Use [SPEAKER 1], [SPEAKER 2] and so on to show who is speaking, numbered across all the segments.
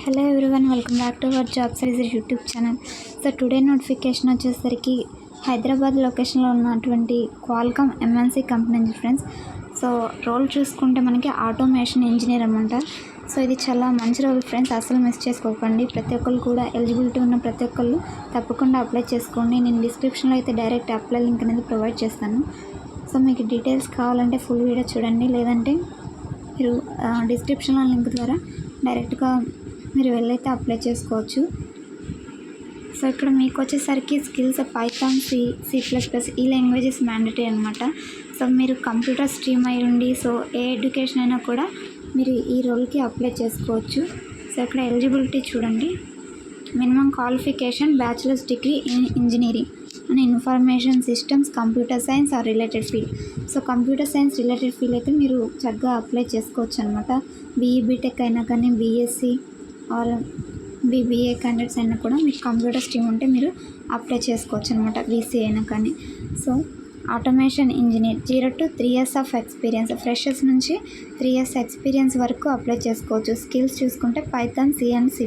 [SPEAKER 1] Hello everyone, welcome back to our job size YouTube channel. So today notification వచ్చేసరికి హైదరాబాద్ లొకేషన్లో ఉన్నటువంటి Qualcomm MNC company నుంచి friends. So role చూసుకుంటే మనకి automation engineer అనమాట. సో ఇది చాలా మంచి రోల్ ఫ్రెండ్స్, అసలు మిస్ చేసుకోకండి. ప్రతి ఒక్కరు కూడా ఎలిజిబిలిటీ ఉన్న ప్రతి ఒక్కరు తప్పకుండా అప్లై చేసుకోండి. నేను డిస్క్రిప్షన్లో అయితే డైరెక్ట్ అప్లై లింక్ అనేది ప్రొవైడ్ చేస్తాను. సో మీకు డీటెయిల్స్ కావాలంటే ఫుల్ వీడియో చూడండి, లేదంటే మీరు డిస్క్రిప్షన్లో లింక్ ద్వారా డైరెక్ట్గా మీరు వెళ్ళైతే అప్లై చేసుకోవచ్చు. సో ఇక్కడ మీకు వచ్చేసరికి స్కిల్స్ పైథాన్, సి++, ఈ లాంగ్వేజెస్ మ్యాండేటరీ అనమాట. సో మీరు కంప్యూటర్ స్ట్రీమ్ అయి ఉండి సో ఏ ఎడ్యుకేషన్ అయినా కూడా మీరు ఈ రోల్కి అప్లై చేసుకోవచ్చు. సో ఇక్కడ ఎలిజిబిలిటీ చూడండి. Minimum qualification bachelor's degree in engineering and information systems, computer science or related field. So computer science related field అయితే మీరు చక్కగా అప్లై చేసుకోవచ్చు అనమాట. బీఈ బీటెక్ అయినా కానీ, బీఎస్సీ ఆర్ బీబీఏ క్యాండిడేట్స్ అయినా కూడా మీకు కంప్యూటర్ స్ట్రీమ్ ఉంటే మీరు అప్లై చేసుకోవచ్చు అనమాట, బీసీ అయినా కానీ. So automation engineer 0 to 3 years of experience, freshers నుంచి 3 years ఎక్స్పీరియన్స్ వరకు అప్లై చేసుకోవచ్చు. స్కిల్స్ చూసుకుంటే పైథాన్, సి అండ్ సి++.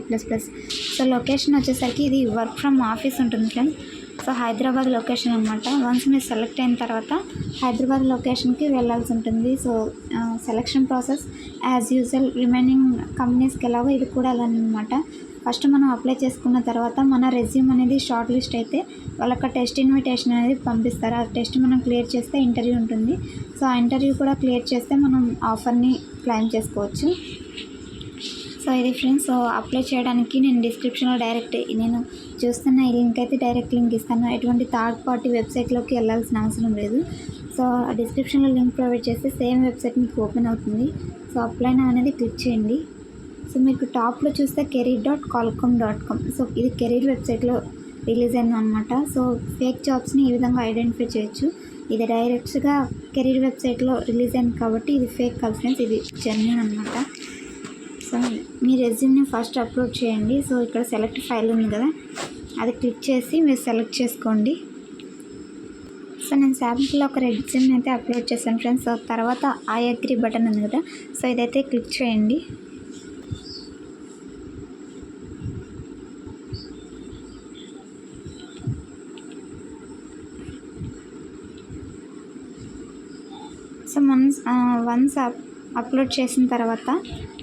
[SPEAKER 1] సో లొకేషన్ వచ్చేసరికి ఇది వర్క్ ఫ్రమ్ ఆఫీస్ ఉంటుంది ఫ్రెండ్స్. సో హైదరాబాద్ లొకేషన్ అనమాట. వన్స్ మీరు సెలెక్ట్ అయిన తర్వాత హైదరాబాద్ లొకేషన్కి వెళ్ళాల్సి ఉంటుంది. So selection process as usual remaining కంపెనీస్కి ఎలాగో ఇది కూడా అలానమాట. ఫస్ట్ మనం అప్లై చేసుకున్న తర్వాత మన రెజ్యూమ్ అనేది షార్ట్ లిస్ట్ అయితే వాళ్ళకి టెస్ట్ ఇన్విటేషన్ అనేది పంపిస్తారు. ఆ టెస్ట్ మనం క్లియర్ చేస్తే ఇంటర్వ్యూ ఉంటుంది. సో ఆ ఇంటర్వ్యూ కూడా క్లియర్ చేస్తే మనం ఆఫర్ని క్లెయిమ్ చేసుకోవచ్చు. సో ఇది ఫ్రెండ్స్. సో అప్లై చేయడానికి నేను డిస్క్రిప్షన్లో డైరెక్ట్ నేను చూస్తున్న ఈ లింక్ అయితే డైరెక్ట్ లింక్ ఇస్తాను. ఎటువంటి థర్డ్ పార్టీ వెబ్సైట్లోకి వెళ్ళాల్సిన అవసరం లేదు. సో డిస్క్రిప్షన్లో లింక్ ప్రొవైడ్ చేస్తే సేమ్ వెబ్సైట్ మీకు ఓపెన్ అవుతుంది. సో అప్లై నౌ అనేది క్లిక్ చేయండి. సో మీకు టాప్లో చూస్తే career.qualcomm.com. సో ఇది కెరీర్ వెబ్సైట్లో రిలీజ్ అయింది అనమాట. సో ఫేక్ జాబ్స్ని ఈ విధంగా ఐడెంటిఫై చేయొచ్చు. ఇది డైరెక్ట్గా కెరీర్ వెబ్సైట్లో రిలీజ్ అయింది కాబట్టి ఇది ఫేక్ కాదు ఫ్రెండ్స్, ఇది జెన్యూన్ అనమాట. సో మీ రెజ్యూమ్ని ఫస్ట్ అప్లోడ్ చేయండి. సో ఇక్కడ సెలెక్ట్ ఫైల్ ఉంది కదా, అది క్లిక్ చేసి మీరు సెలెక్ట్ చేసుకోండి. సో నేను శాంపుల్లో ఒక రెజ్యూమ్ని అయితే అప్లోడ్ చేశాను ఫ్రెండ్స్. సో తర్వాత ఐ అగ్రీ బటన్ ఉంది కదా, సో ఇదైతే క్లిక్ చేయండి. సో వన్స్ అప్లోడ్ చేసిన తర్వాత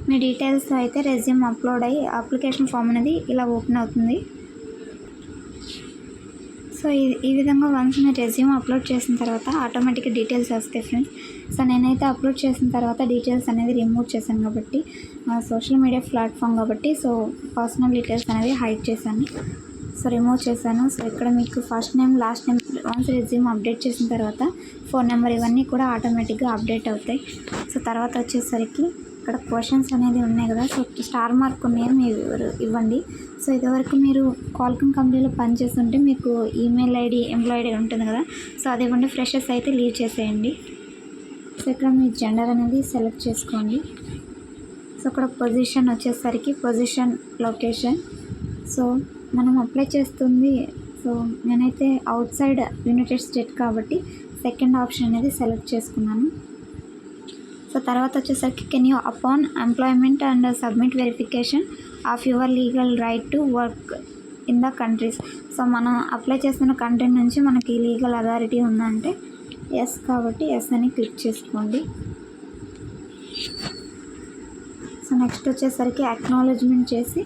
[SPEAKER 1] మీ డీటెయిల్స్ అయితే రెజ్యూమ్ అప్లోడ్ అయ్యి అప్లికేషన్ ఫామ్ అనేది ఇలా ఓపెన్ అవుతుంది. సో ఈ విధంగా వన్స్ మీరు రెజ్యూమ్ అప్లోడ్ చేసిన తర్వాత ఆటోమేటిక్గా డీటెయిల్స్ వస్తాయి ఫ్రెండ్స్. సో నేనైతే అప్లోడ్ చేసిన తర్వాత డీటెయిల్స్ అనేది రిమూవ్ చేశాను కాబట్టి, సోషల్ మీడియా ప్లాట్ఫామ్ కాబట్టి సో పర్సనల్ డీటెయిల్స్ అనేది హైడ్ చేశాను. సో రిమూవ్ చేశాను. సో ఇక్కడ మీకు first name, last name once resume update చేసిన తర్వాత ఫోన్ నెంబర్ ఇవన్నీ కూడా ఆటోమేటిక్గా అప్డేట్ అవుతాయి. సో తర్వాత వచ్చేసరికి ఇక్కడ క్వశ్చన్స్ అనేది ఉన్నాయి కదా, సో స్టార్ మార్క్ నేమ్ ఇవ్వండి. సో ఇదివరకు మీరు క్వాల్కామ్ కంపెనీలో పనిచేస్తుంటే మీకు ఈమెయిల్ ఐడి, ఎంప్లాయీ ఐడి ఉంటుంది కదా, సో అది ఇవ్వండి. ఫ్రెషర్స్ అయితే లీవ్ చేసేయండి. సో ఇక్కడ మీ జెండర్ అనేది సెలెక్ట్ చేసుకోండి. సో ఇక్కడ పొజిషన్ వచ్చేసరికి పొజిషన్, లొకేషన్. సో మనం అప్లై చేస్తుంది, సో నేనైతే అవుట్ సైడ్ యునైటెడ్ స్టేట్ కాబట్టి సెకండ్ ఆప్షన్ అనేది సెలెక్ట్ చేసుకున్నాను. సో తర్వాత వచ్చేసరికి can you upon employment and submit verification of your legal right to work in the countries. So మనం అప్లై చేస్తున్న కంట్రీ నుంచి మనకి లీగల్ అథారిటీ ఉందంటే ఎస్ కాబట్టి ఎస్ అని క్లిక్ చేసుకోండి. సో నెక్స్ట్ వచ్చేసరికి అక్నాలెడ్జ్మెంట్ చేసి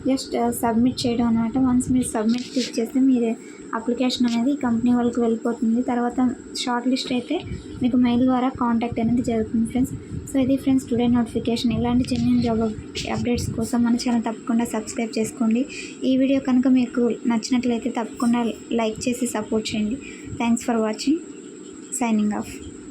[SPEAKER 1] జస్ట్ సబ్మిట్ చేయడం అనమాట. వన్స్ మీరు సబ్మిట్ క్లిక్ చేస్తే మీరే అప్లికేషన్ అనేది కంపెనీ వాళ్ళకి వెళ్ళిపోతుంది. తర్వాత షార్ట్ లిస్ట్ అయితే మీకు మెయిల్ ద్వారా కాంటాక్ట్ అనేది జరుగుతుంది ఫ్రెండ్స్. సో ఇది ఫ్రెండ్స్ టుడే నోటిఫికేషన్. ఇలాంటి జెన్యూన్ జాబ్ అప్డేట్స్ కోసం మన ఛానల్ తప్పకుండా సబ్స్క్రైబ్ చేసుకోండి. ఈ వీడియో కనుక మీకు నచ్చినట్లయితే తప్పకుండా లైక్ చేసి సపోర్ట్ చేయండి. Thanks for watching. Signing off.